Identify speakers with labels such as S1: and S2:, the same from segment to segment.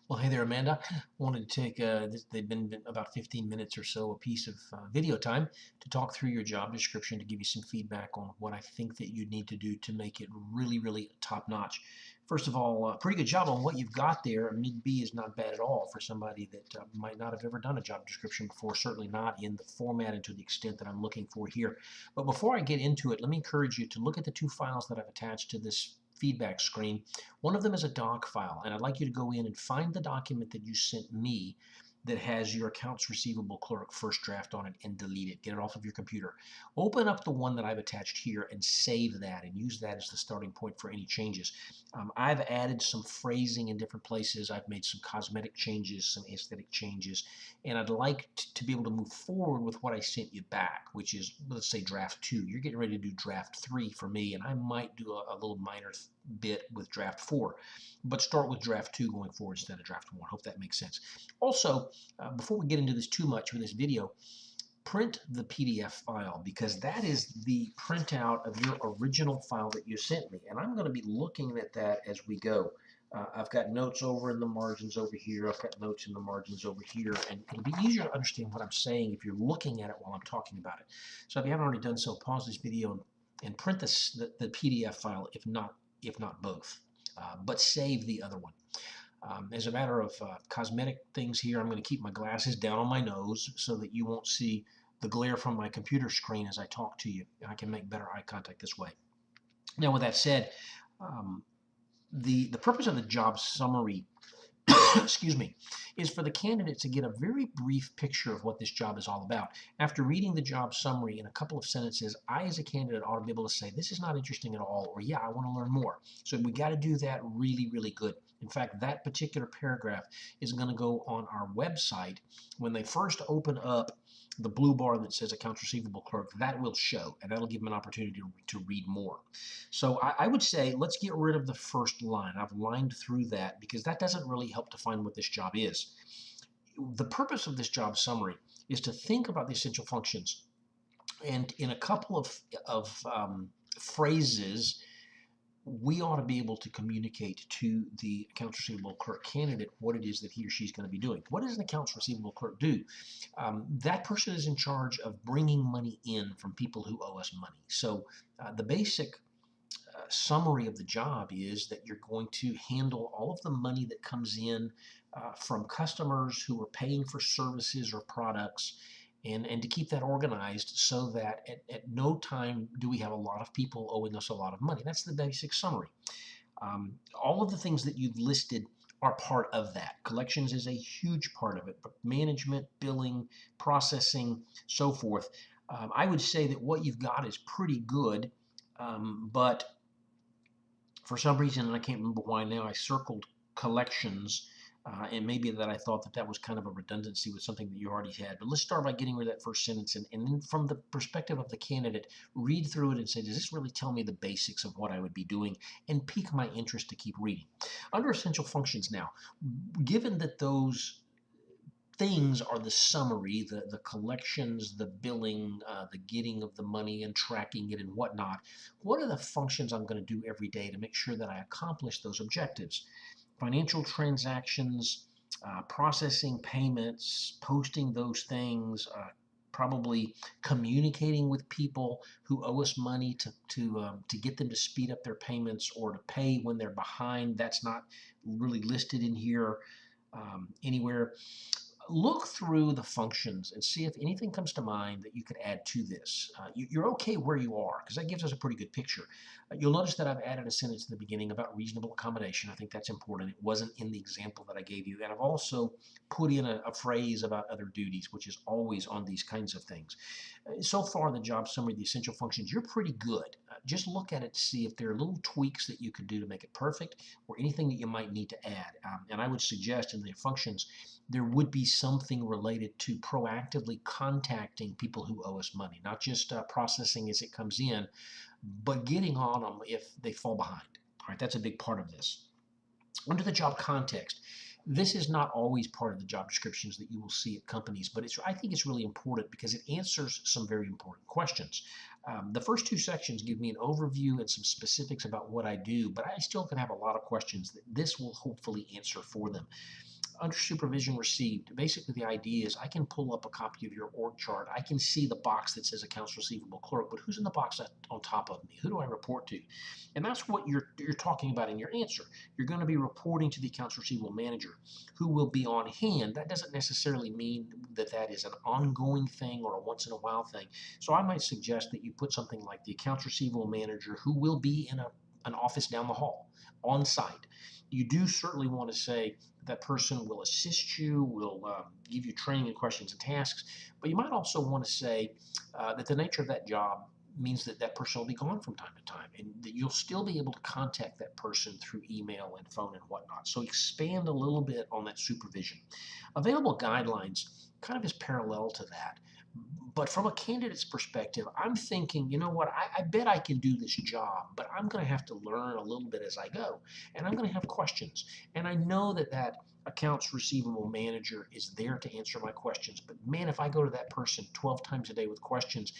S1: Well, hey there, Amanda. Wanted to take, they've been about 15 minutes or so, a piece of video time to talk through your job description to give you some feedback on what I think that you need to do to make it really, really top notch. First of all, pretty good job on what you've got there. A mid B is not bad at all for somebody that might not have ever done a job description before, certainly not in the format and to the extent that I'm looking for here. But before I get into it, let me encourage you to look at the two files that I've attached to this feedback screen. One of them is a doc file, and I'd like you to go in and find the document that you sent me that has your accounts receivable clerk first draft on it and delete it. Get it off of your computer. Open up the one that I've attached here and save that and use that as the starting point for any changes. I've added some phrasing in different places. I've made some cosmetic changes, some aesthetic changes, and I'd like to be able to move forward with what I sent you back, which is, let's say, draft 2. You're getting ready to do draft 3 for me, and I might do a little minor bit with draft 4, but start with draft 2 going forward instead of draft 1. Hope that makes sense. Also, before we get into this too much with this video, print the PDF file because that is the printout of your original file that you sent me, and I'm going to be looking at that as we go. I've got notes over in the margins over here. I've got notes in the margins over here, and it'll be easier to understand what I'm saying if you're looking at it while I'm talking about it. So if you haven't already done so, pause this video and print the PDF file, if not both, but save the other one. As a matter of cosmetic things here, I'm going to keep my glasses down on my nose so that you won't see the glare from my computer screen as I talk to you. I can make better eye contact this way. Now, with that said, the purpose of the job summary excuse me, is for the candidate to get a very brief picture of what this job is all about. After reading the job summary in a couple of sentences, I as a candidate ought to be able to say, this is not interesting at all, or yeah, I want to learn more. So we got to do that really, really good. In fact, that particular paragraph is going to go on our website. When they first open up the blue bar that says Accounts Receivable Clerk, that will show, and that'll give them an opportunity to read more. So I would say let's get rid of the first line. I've lined through that because that doesn't really help define what this job is. The purpose of this job summary is to think about the essential functions, and in a couple of phrases, we ought to be able to communicate to the accounts receivable clerk candidate what it is that he or she's going to be doing. What does an accounts receivable clerk do? That person is in charge of bringing money in from people who owe us money. So the basic summary of the job is that you're going to handle all of the money that comes in from customers who are paying for services or products, and to keep that organized so that at no time do we have a lot of people owing us a lot of money. That's the basic summary. All of the things that you've listed are part of that. Collections is a huge part of it, but management, billing, processing, so forth. I would say that what you've got is pretty good, but for some reason, and I can't remember why now, I circled collections, and maybe that I thought that was kind of a redundancy with something that you already had. But let's start by getting rid of that first sentence, and then from the perspective of the candidate, read through it and say, does this really tell me the basics of what I would be doing, and pique my interest to keep reading. Under essential functions now, given that those things are the summary, the collections, the billing, the getting of the money and tracking it and whatnot, what are the functions I'm going to do every day to make sure that I accomplish those objectives? Financial transactions, processing payments, posting those things, probably communicating with people who owe us money to get them to speed up their payments or to pay when they're behind. That's not really listed in here anywhere. Look through the functions and see if anything comes to mind that you could add to this. You're okay where you are because that gives us a pretty good picture. You'll notice that I've added a sentence at the beginning about reasonable accommodation. I think that's important. It wasn't in the example that I gave you. And I've also put in a phrase about other duties, which is always on these kinds of things. So far, the job summary, the essential functions, you're pretty good. Just look at it to see if there are little tweaks that you could do to make it perfect or anything that you might need to add. And I would suggest in the functions, there would be something related to proactively contacting people who owe us money, not just processing as it comes in, but getting on them if they fall behind. All right, that's a big part of this. Under the job context, this is not always part of the job descriptions that you will see at companies, but I think it's really important because it answers some very important questions. The first two sections give me an overview and some specifics about what I do, but I still can have a lot of questions that this will hopefully answer for them. Under supervision received, basically the idea is I can pull up a copy of your org chart. I can see the box that says Accounts Receivable Clerk, but who's in the box on top of me? Who do I report to? And that's what you're talking about in your answer. You're going to be reporting to the Accounts Receivable Manager, who will be on hand. That doesn't necessarily mean that that is an ongoing thing or a once in a while thing. So I might suggest that you put something like the Accounts Receivable Manager, who will be in an office down the hall on site. You do certainly want to say that person will assist you, will give you training and questions and tasks, but you might also want to say that the nature of that job means that that person will be gone from time to time, and that you'll still be able to contact that person through email and phone and whatnot. So expand a little bit on that supervision. Available guidelines kind of is parallel to that. But from a candidate's perspective, I'm thinking, you know what, I bet I can do this job, but I'm going to have to learn a little bit as I go. And I'm going to have questions. And I know that that accounts receivable manager is there to answer my questions. But man, if I go to that person 12 times a day with questions,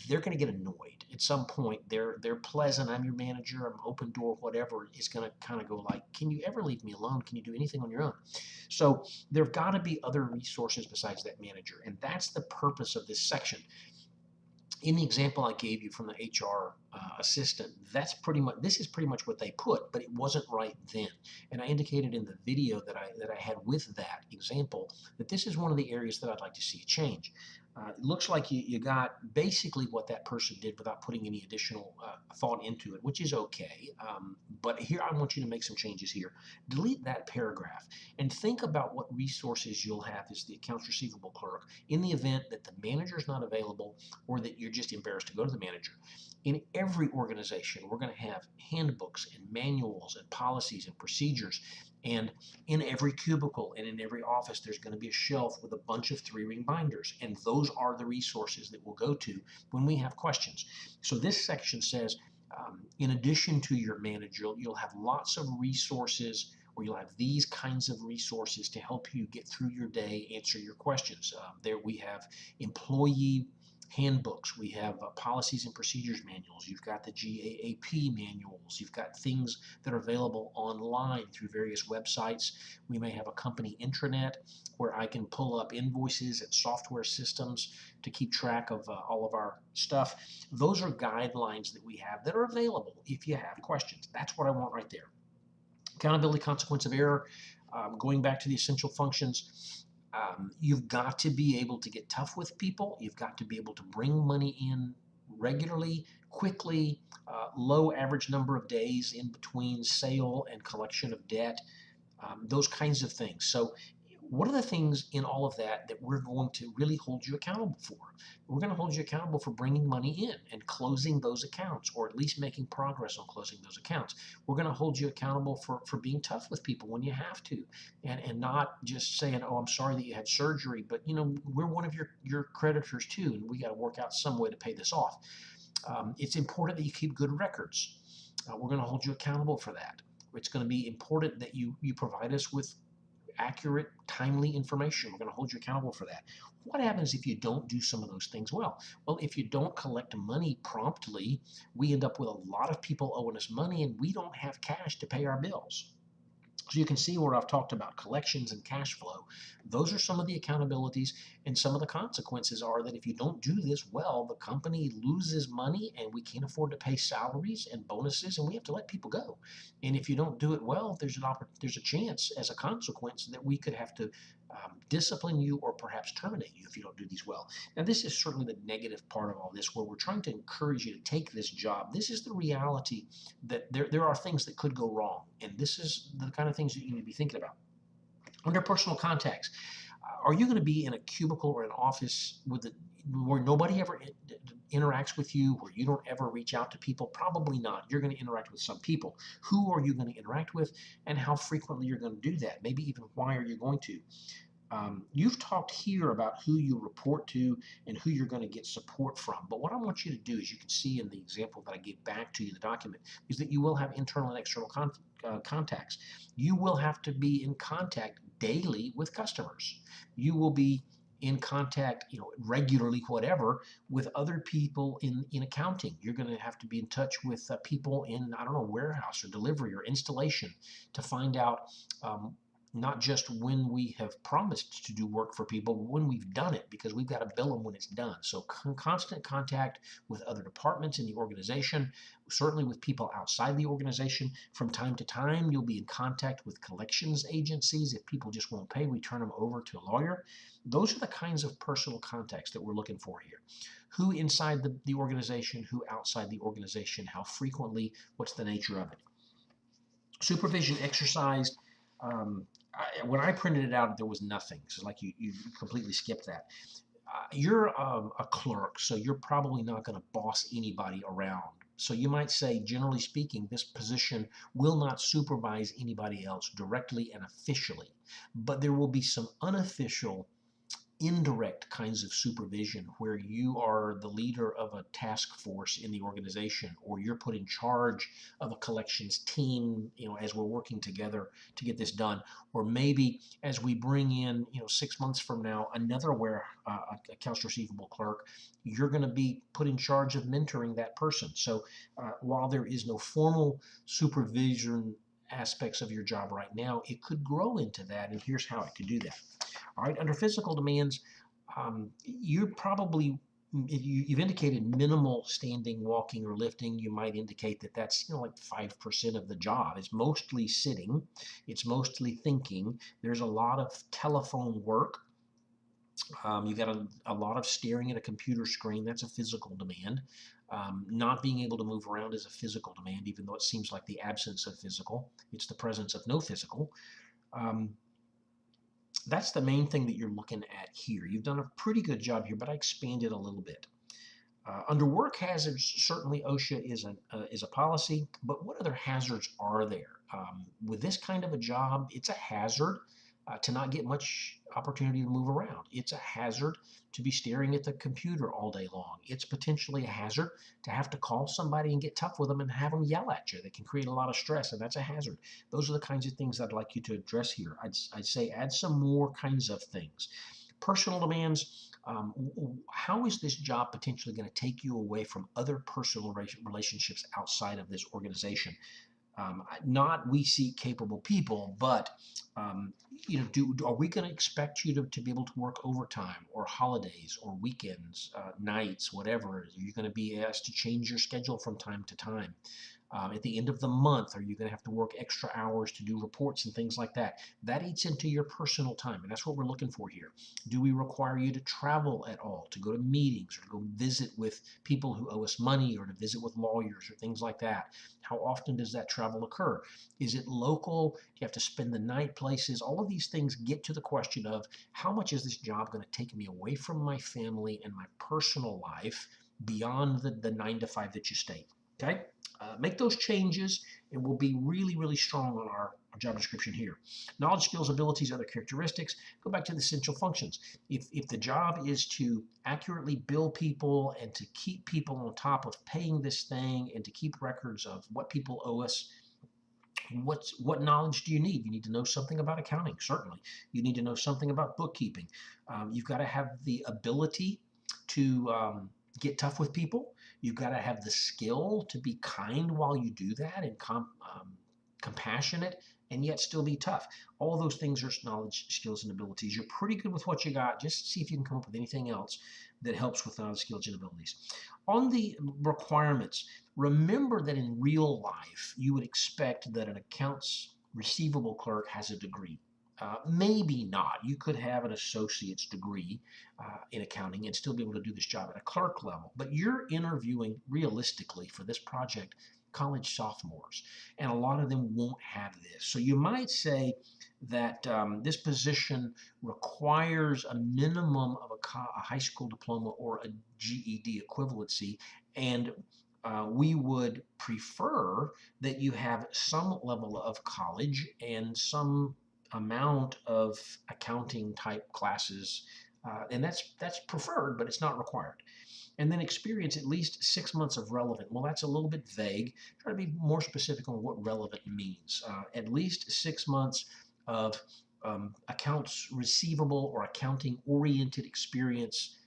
S1: they're going to get annoyed. At some point, they're pleasant. I'm your manager. I'm open door, whatever. Is going to kind of go like, can you ever leave me alone? Can you do anything on your own? So there've got to be other resources besides that manager. And that's the purpose of this section. In the example I gave you from the HR assistant, this is pretty much what they put, but it wasn't right then. And I indicated in the video that I had with that example that this is one of the areas that I'd like to see a change. It looks like you got basically what that person did without putting any additional thought into it, which is okay. But here I want you to make some changes here. Delete that paragraph and think about what resources you'll have as the accounts receivable clerk in the event that the manager is not available or that you're just embarrassed to go to the manager. In every organization, we're going to have handbooks and manuals and policies and procedures. And in every cubicle and in every office, there's going to be a shelf with a bunch of 3-ring binders. And those are the resources that we'll go to when we have questions. So this section says, in addition to your manager, you'll have lots of resources, or you'll have these kinds of resources to help you get through your day, answer your questions. There we have employee handbooks, we have policies and procedures manuals, you've got the GAAP manuals, you've got things that are available online through various websites. We may have a company intranet where I can pull up invoices and software systems to keep track of all of our stuff. Those are guidelines that we have that are available if you have questions. That's what I want right there. Accountability, consequence of error, going back to the essential functions. You've got to be able to get tough with people. You've got to be able to bring money in regularly, quickly, low average number of days in between sale and collection of debt, those kinds of things. So what are the things in all of that that we're going to really hold you accountable for? We're going to hold you accountable for bringing money in and closing those accounts, or at least making progress on closing those accounts. We're going to hold you accountable for being tough with people when you have to, and not just saying, oh, I'm sorry that you had surgery, but you know, we're one of your creditors too, and we got to work out some way to pay this off. It's important that you keep good records. We're going to hold you accountable for that. It's going to be important that you provide us with accurate, timely information. We're going to hold you accountable for that. What happens if you don't do some of those things well? Well, if you don't collect money promptly, we end up with a lot of people owing us money and we don't have cash to pay our bills. So you can see where I've talked about collections and cash flow. Those are some of the accountabilities, and some of the consequences are that if you don't do this well, the company loses money and we can't afford to pay salaries and bonuses, and we have to let people go. And if you don't do it well, there's a chance as a consequence that we could have to discipline you or perhaps terminate you if you don't do these well. Now, this is certainly the negative part of all this, where we're trying to encourage you to take this job. This is the reality that there are things that could go wrong, and this is the kind of things that you need to be thinking about. Under personal contacts, are you going to be in a cubicle or an office where nobody ever interacts with you, where you don't ever reach out to people? Probably not. You're going to interact with some people. Who are you going to interact with, and how frequently you're going to do that? Maybe even why are you going to? You've talked here about who you report to and who you're going to get support from. But what I want you to do, as you can see in the example that I gave back to you, the document, is that you will have internal and external contacts. You will have to be in contact daily with customers. You will be in contact, regularly, whatever, with other people in accounting. You're going to have to be in touch with people in, I don't know, warehouse or delivery or installation to find out not just when we have promised to do work for people, but when we've done it, because we've got to bill them when it's done. So constant contact with other departments in the organization, certainly with people outside the organization. From time to time, you'll be in contact with collections agencies. If people just won't pay, we turn them over to a lawyer. Those are the kinds of personal contacts that we're looking for here. Who inside the organization, who outside the organization, how frequently, what's the nature of it. Supervision exercised. When I printed it out, there was nothing. So like you completely skipped that. You're a clerk, so you're probably not going to boss anybody around. So you might say, generally speaking, this position will not supervise anybody else directly and officially, but there will be some unofficial indirect kinds of supervision where you are the leader of a task force in the organization, or you're put in charge of a collections team, as we're working together to get this done. Or maybe as we bring in, 6 months from now, another accounts receivable clerk, you're going to be put in charge of mentoring that person. So while there is no formal supervision aspects of your job right now, it could grow into that, and here's how it could do that. All right, under physical demands, you're probably, you've indicated minimal standing, walking, or lifting. You might indicate that that's like 5% of the job. It's mostly sitting, it's mostly thinking. There's a lot of telephone work. You've got a lot of staring at a computer screen. That's a physical demand. Not being able to move around is a physical demand, even though it seems like the absence of physical. It's the presence of no physical. That's the main thing that you're looking at here. You've done a pretty good job here, but I expanded a little bit. Under work hazards, certainly OSHA is a policy, but what other hazards are there? With this kind of a job, it's a hazard to not get much opportunity to move around. It's a hazard to be staring at the computer all day long. It's potentially a hazard to have to call somebody and get tough with them and have them yell at you. That can create a lot of stress, and that's a hazard. Those are the kinds of things I'd like you to address here. I'd say add some more kinds of things. Personal demands. How is this job potentially going to take you away from other personal relationships outside of this organization? Not we seek capable people, but are we going to expect you to be able to work overtime or holidays or weekends, nights, whatever? Are you going to be asked to change your schedule from time to time? At the end of the month, are you going to have to work extra hours to do reports and things like that? That eats into your personal time, and that's what we're looking for here. Do we require you to travel at all, to go to meetings or to go visit with people who owe us money, or to visit with lawyers or things like that? How often does that travel occur? Is it local? Do you have to spend the night places? All of these things get to the question of how much is this job going to take me away from my family and my personal life beyond the 9 to 5 that you state? Okay? Make those changes, and we'll be really, really strong on our job description here. Knowledge, skills, abilities, other characteristics. Go back to the essential functions. If the job is to accurately bill people and to keep people on top of paying this thing and to keep records of what people owe us, what knowledge do you need? You need to know something about accounting, certainly. You need to know something about bookkeeping. You've got to have the ability to get tough with people. You've got to have the skill to be kind while you do that, and compassionate, and yet still be tough. All of those things are knowledge, skills, and abilities. You're pretty good with what you got. Just see if you can come up with anything else that helps with knowledge, skills, and abilities. On the requirements, remember that in real life, you would expect that an accounts receivable clerk has a degree. Maybe not. You could have an associate's degree in accounting and still be able to do this job at a clerk level. But you're interviewing, realistically, for this project, college sophomores, and a lot of them won't have this. So you might say that this position requires a minimum of a high school diploma or a GED equivalency, and we would prefer that you have some level of college and some amount of accounting type classes, and that's preferred, but it's not required. And then experience at least 6 months of relevant. Well, that's a little bit vague. Try to be more specific on what relevant means. At least 6 months of accounts receivable or accounting oriented experience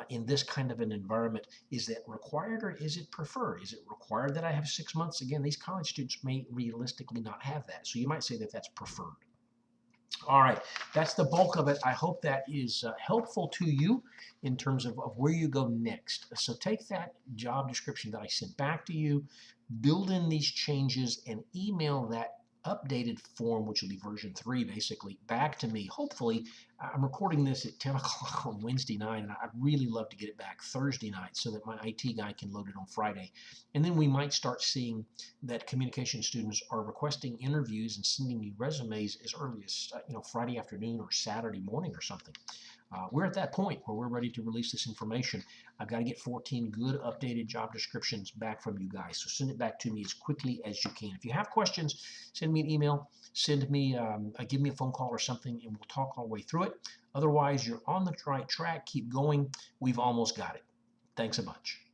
S1: in this kind of an environment. Is that required, or is it preferred? Is it required that I have 6 months? Again, these college students may realistically not have that. So you might say that that's preferred. All right, that's the bulk of it. I hope that is helpful to you in terms of where you go next. So take that job description that I sent back to you, build in these changes, and email that updated form, which will be version 3 basically, back to me. Hopefully, I'm recording this at 10 o'clock on Wednesday night, and I'd really love to get it back Thursday night so that my IT guy can load it on Friday. And then we might start seeing that communication students are requesting interviews and sending you resumes as early as Friday afternoon or Saturday morning or something. We're at that point where we're ready to release this information. I've got to get 14 good updated job descriptions back from you guys. So send it back to me as quickly as you can. If you have questions, send me an email, give me a phone call or something, and we'll talk all the way through it. Otherwise, you're on the right track. Keep going. We've almost got it. Thanks a bunch.